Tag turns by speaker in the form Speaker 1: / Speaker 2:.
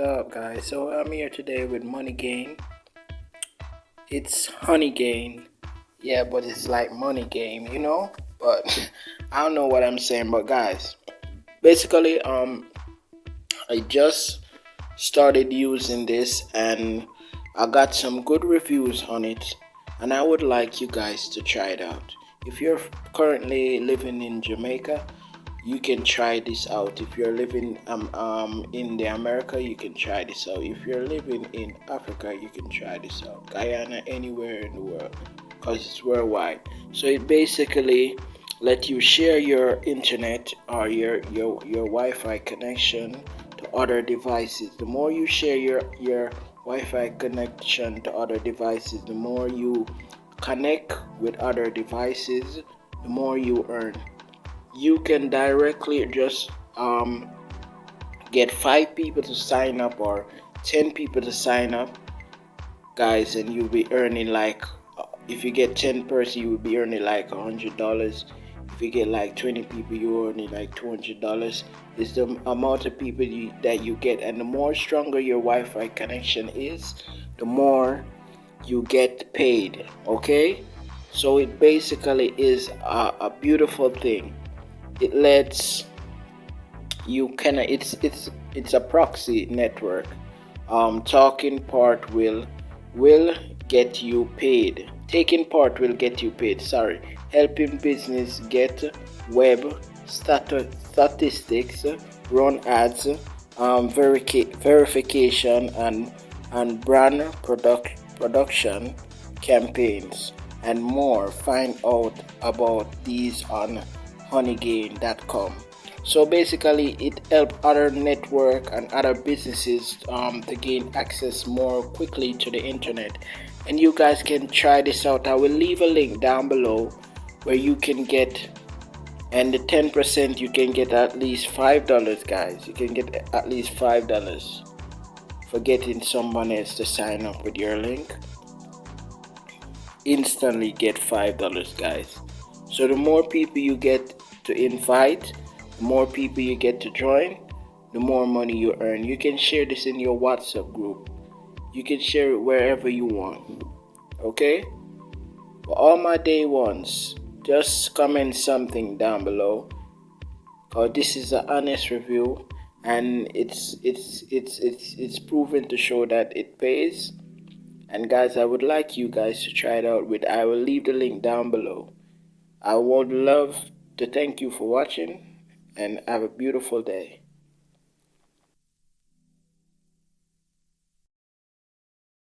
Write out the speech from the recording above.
Speaker 1: What's up, guys? So I'm here today with Money Gain. It's Honey Gain, yeah, but it's like Money Game. But I don't know what I'm saying. But guys, basically, I just started using this and I got some good reviews on it, and I would like you guys to try it out. If you're currently living in Jamaica, you can try this out. If you're living in the America, you can try this out. If you're living in Africa, you can try this out. Guyana, anywhere in the world, because it's worldwide. So it basically let you share your internet or your Wi-Fi connection to other devices. The more you share your Wi-Fi connection to other devices, the more you connect with other devices, the more you earn. You can directly just get 5 people to sign up or 10 people to sign up, guys, and you'll be earning like, if you get 10 person, you will be earning like $100. If you get like 20 people, you're earning like $200. It's the amount of people that you get, and the more stronger your Wi-Fi connection is, the more you get paid. Okay, so it basically is a beautiful thing. It lets you kind of, it's a proxy network. Talking part will get you paid. Taking part will get you paid, sorry. Helping business get web statistics, run ads, verification, and brand production campaigns, and more. Find out about these on honeygain.com. So basically, it helps other network and other businesses to gain access more quickly to the internet. And you guys can try this out. I will leave a link down below where you can get, and the 10% you can get at least $5, guys. You can get at least $5 for getting someone else to sign up with your link. Instantly get $5, guys. So the more people you get to invite, the more people you get to join, the more money you earn. You can share this in your WhatsApp group. You can share it wherever you want. Okay? For all my day ones, just comment something down below. This is an honest review, and it's proven to show that it pays. And guys, I would like you guys to try it out I will leave the link down below. I would love to thank you for watching, and have a beautiful day.